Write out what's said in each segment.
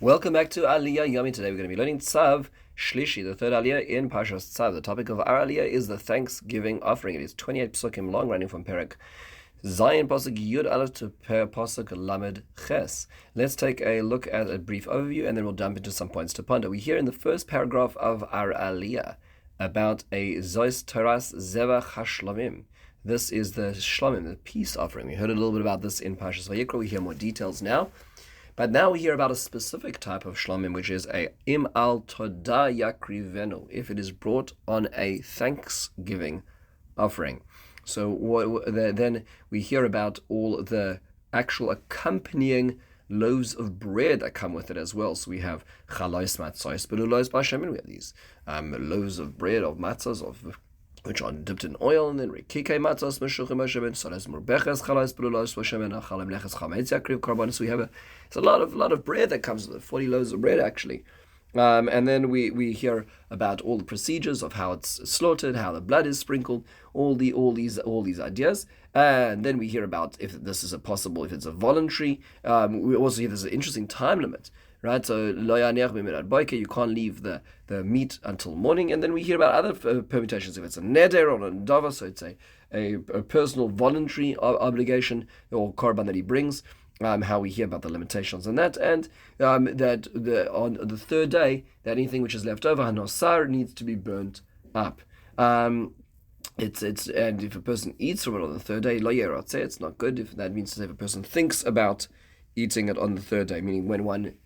Welcome back to Aliyah Yami. Today we're going to be learning Tzav Shlishi, the third Aliyah in Parshas Tzav. The topic of our Aliyah is the Thanksgiving offering. It is 28 psukim long, running from Perek Zayin Pasuk Yud Aleph to Pasuk Lamed Ches. Let's take a look at a brief overview, and then we'll jump into some points to ponder. We hear in the first paragraph of our Aliyah about a Zois Toras Zevach HaShlomim. This is the Shlomim, the peace offering. We heard a little bit about this in Parshas Vayikra. We hear more details now. But now we hear about a specific type of shlomim, which is a im al toda yakrivenu, if it is brought on a thanksgiving offering. So then we hear about all the actual accompanying loaves of bread that come with it as well. So we have chalois matzos belulos b'shemin. We have these loaves of bread, of matzahs, which are dipped in oil, and then rikike matzos meshuchim b'shemin, soles murbeches chalais belulos b'shemin, achalem leches chametz yakriv korban. So we have it's a lot of bread that comes with it, 40 loaves of bread actually. And then we hear about all the procedures of how it's slaughtered, how the blood is sprinkled, all these ideas. And then we hear about if this is if it's a voluntary. We also hear there's an interesting time limit, right? So you can't leave the meat until morning. And then we hear about other permutations. If it's a neder or a nadava, so it's a personal voluntary obligation or korban that he brings. How we hear about the limitations on that, and that on the third day, that anything which is left over, hanosar, needs to be burnt up. And if a person eats from it on the third day, lo yerotze, it's not good. If that means if a person thinks about eating it on the third day, meaning when one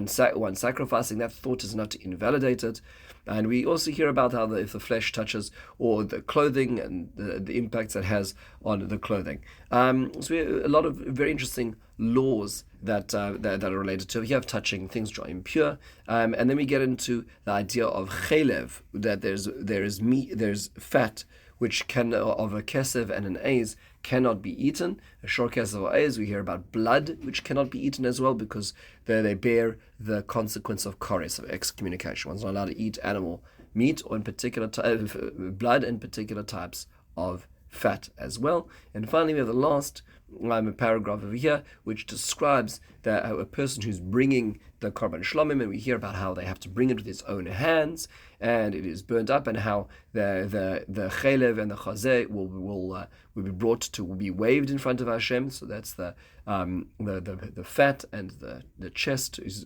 sacrificing, that thought is not to invalidate it. And we also hear about how if the flesh touches or the clothing and the impacts that has on the clothing. So we have a lot of very interesting laws that are related to. We have touching things which are impure, and then we get into the idea of chelev, that there's fat which can of a kesev and an eiz cannot be eaten. A short kesev or eiz, we hear about blood which cannot be eaten as well, because they bear the consequence of kores, of excommunication. One's not allowed to eat animal meat or in particular blood and particular types of fat as well. And finally we have the last paragraph over here, which describes that a person who's bringing the korban shlomim, and we hear about how they have to bring it with his own hands, and it is burnt up, and how the chelev and the chazeh will be waved in front of Hashem. So that's the fat, and the chest is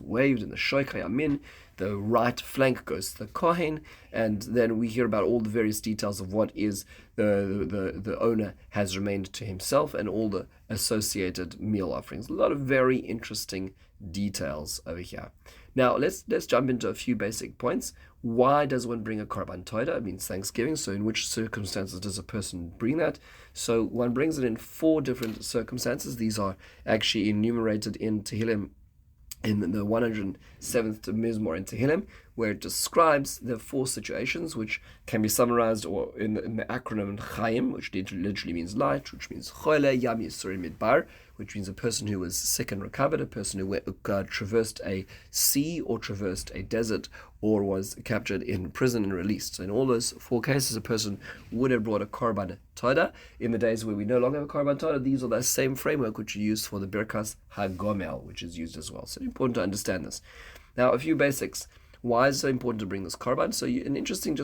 waved, and the shoich yamin, the right flank, goes to the kohen, and then we hear about all the various details of what is the owner has remained to himself, and all the associated meal offerings. A lot of very interesting details over here. Now let's jump into a few basic points. Why does one bring a korban todah? It means Thanksgiving. So in which circumstances does a person bring that? So one brings it in 4 different circumstances. These are actually enumerated in Tehillim, in the 107th Mizmor in Tehillim, where it describes the 4 situations, which can be summarized or in the acronym Chaim, which literally means light, which means Chole Yam Yisurim Midbar, which means a person who was sick and recovered, a person who traversed a sea or traversed a desert, or was captured in prison and released. So in all those 4 cases, a person would have brought a korban todah. In the days where we no longer have a korban todah, these are the same framework which you use for the birkas hagomel, which is used as well. So it's important to understand this. Now, a few basics. Why is it so important to bring this korban? So an interesting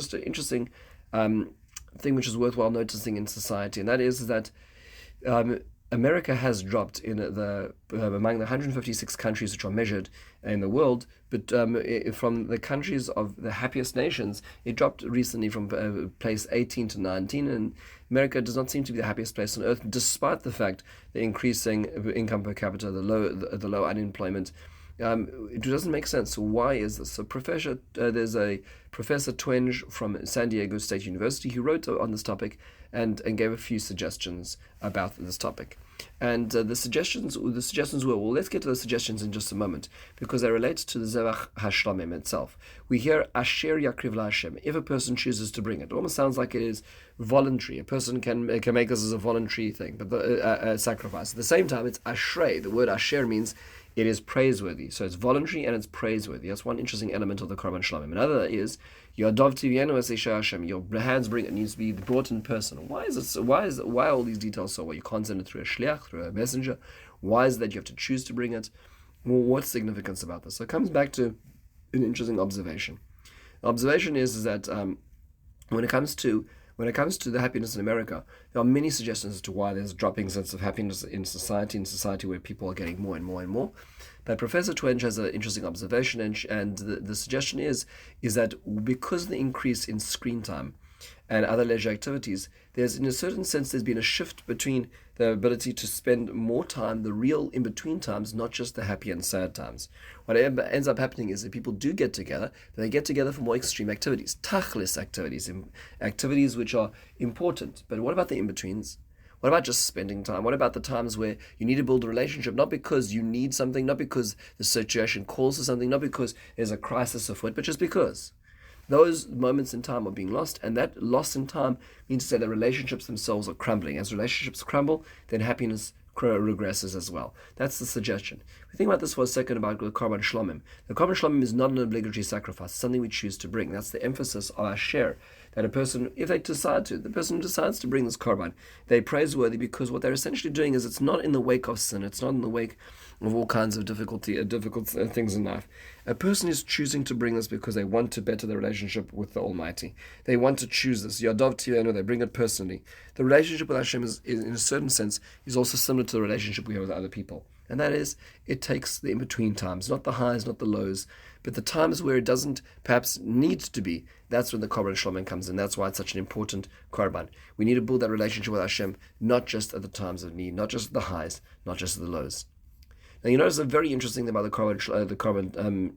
thing which is worthwhile noticing in society, and that is that America has dropped in among the 156 countries which are measured in the world, but from the countries of the happiest nations, it dropped recently from place 18 to 19, and America does not seem to be the happiest place on earth, despite the fact the increasing income per capita, the low unemployment. It doesn't make sense. So why is this? So there's a Professor Twenge from San Diego State University who wrote on this topic and gave a few suggestions about this topic. And the suggestions were, well, let's get to those suggestions in just a moment, because they relate to the Zevach HaShlomim itself. We hear Asher Yakriv LaHashem, if a person chooses to bring it. It almost sounds like it is voluntary. A person can make this as a voluntary thing, but a sacrifice. At the same time, it's Ashrei. The word Asher means it is praiseworthy. So it's voluntary and it's praiseworthy. That's one interesting element of the korban shlomim. Another is Yadav Tivienu as Hashem. Your hands bring it, needs to be brought in person. Why is it? Why are all these details so? Well, you can't send it through a shliach, through a messenger. Why is it that you have to choose to bring it? Well, what's significance about this? So it comes back to an interesting observation. The observation is that when it comes to the happiness in America, there are many suggestions as to why there's a dropping sense of happiness in society where people are getting more and more and more. But Professor Twenge has an interesting observation, and the suggestion is that because of the increase in screen time and other leisure activities, in a certain sense, there's been a shift between the ability to spend more time, the real in-between times, not just the happy and sad times. What ends up happening is that people do get together, but they get together for more extreme activities, tachlis activities, activities which are important. But what about the in-betweens? What about just spending time? What about the times where you need to build a relationship, not because you need something, not because the situation calls for something, not because there's a crisis afoot, but just because? Those moments in time are being lost, and that loss in time means to say that relationships themselves are crumbling. As relationships crumble, then happiness regresses as well. That's the suggestion. If we think about this for a second about the Korban Shlomim. The Korban Shlomim is not an obligatory sacrifice, it's something we choose to bring. That's the emphasis of our share. That a person, if they the person decides to bring this Korban, they're praiseworthy because what they're essentially doing is it's not in the wake of sin, it's not in the wake of all kinds of difficult things in life. A person is choosing to bring this because they want to better their relationship with the Almighty. They want to choose this. Yadav Tivenu, they bring it personally. The relationship with Hashem is, in a certain sense, is also similar to the relationship we have with other people. And that is, it takes the in-between times, not the highs, not the lows, but the times where it doesn't perhaps need to be. That's when the Korban Shlomim comes in. That's why it's such an important Korban. We need to build that relationship with Hashem, not just at the times of need, not just at the highs, not just at the lows. Now, you notice a very interesting thing about the Korban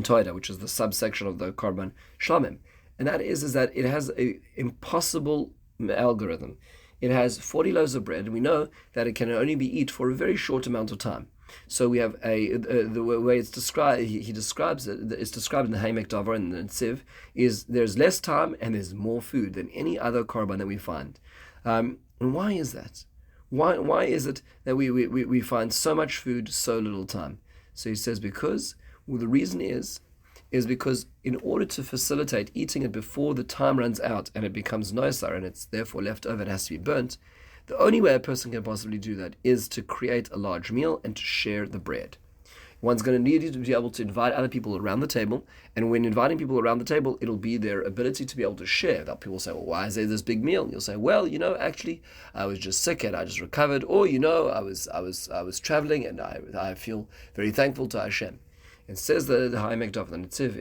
Torah, which is the subsection of the Korban Shlomim, and that is that it has an impossible algorithm. It has 40 loaves of bread, and we know that it can only be eaten for a very short amount of time. So we have the way it's described. He describes it. It's described in the Ha'amek Davar and the Tzav. Is there's less time and there's more food than any other korban that we find. And why is that? Why is it that we find so much food, so little time? So he says because the reason is because in order to facilitate eating it before the time runs out and it becomes nosar and it's therefore left over and has to be burnt, the only way a person can possibly do that is to create a large meal and to share the bread. One's going to need to be able to invite other people around the table, and when inviting people around the table, it'll be their ability to be able to share. That people say, well, why is there this big meal? And you'll say, well, actually, I was just sick and I just recovered, or I was traveling and I feel very thankful to Hashem. It says the Ha'amek Davar and the Tzav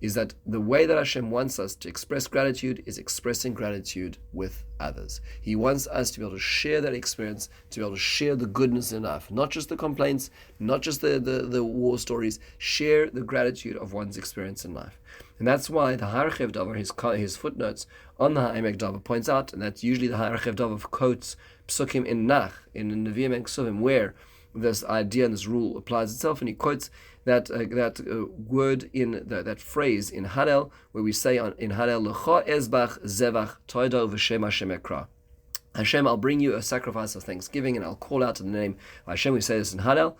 is that the way that Hashem wants us to express gratitude is expressing gratitude with others. He wants us to be able to share that experience, to be able to share the goodness in life, not just the complaints, not just the war stories. Share the gratitude of one's experience in life. And that's why the Ha'arechev Davar, his footnotes on the Ha'amek Davar points out, and that's usually the Ha'arechev Davar quotes Psukim in Nach, in Nevi'im and Ksuvim, where this idea and this rule applies itself, and he quotes that word in that phrase in Hallel, where we say in Hallel, L'cha ezbach zevach toida v'shem Hashem ekra. Hashem, I'll bring you a sacrifice of thanksgiving, and I'll call out in the name of Hashem. We say this in Hallel.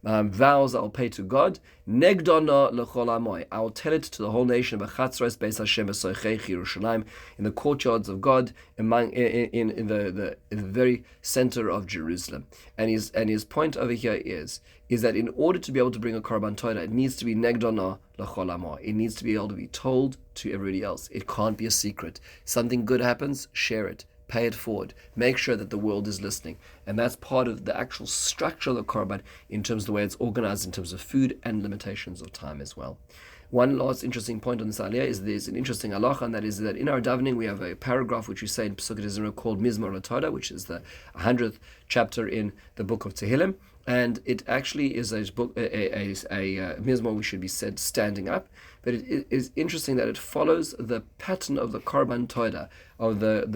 My vows I'll pay to God. Negdona l'chol amoy. I will tell it to the whole nation. B'chatzros beis Hashem b'soichei Yerushalayim, in the courtyards of God, in the very center of Jerusalem. And his point over here is that in order to be able to bring a korban Torah, it needs to be negdona l'chol amoy. It needs to be able to be told to everybody else. It can't be a secret. Something good happens, share it. Pay it forward. Make sure that the world is listening. And that's part of the actual structure of the korban in terms of the way it's organized in terms of food and limitations of time as well. One last interesting point on this aliyah is there's an interesting halacha, and that is that in our davening we have a paragraph which we say in Pesukei Dezimra called Mizmor LaTorah, which is the 100th chapter in the book of Tehillim. And it actually is a mizmor which should be said standing up, but it is interesting that it follows the pattern of the korban Torah, of the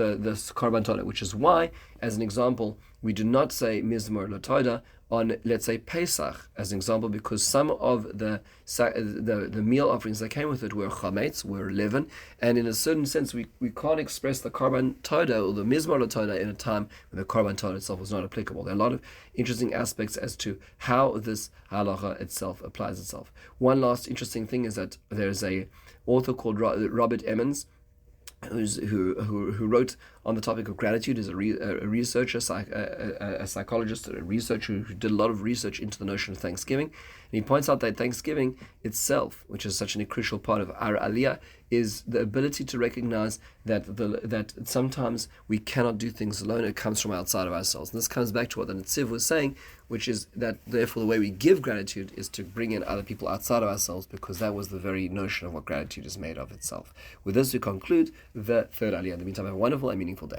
korban Torah, which is why, as an example, we do not say mizmor LaTorah on, let's say, Pesach, as an example, because some of the meal offerings that came with it were chametz, were leaven, and in a certain sense, we can't express the korban Torah or the mizmor LaTorah in a time when the korban Torah itself was not applicable. There are a lot of interesting aspects as to how this halacha itself applies itself. One last interesting thing is that there's a author called Robert Emmons, who wrote on the topic of gratitude is a researcher, a psychologist, a researcher who did a lot of research into the notion of Thanksgiving. And he points out that Thanksgiving itself, which is such a crucial part of our aliyah, is the ability to recognize that sometimes we cannot do things alone. It comes from outside of ourselves. And this comes back to what the Tzav was saying, which is that therefore the way we give gratitude is to bring in other people outside of ourselves, because that was the very notion of what gratitude is made of itself. With this, we conclude the third aliyah. In the meantime, have a wonderful and meaningful day.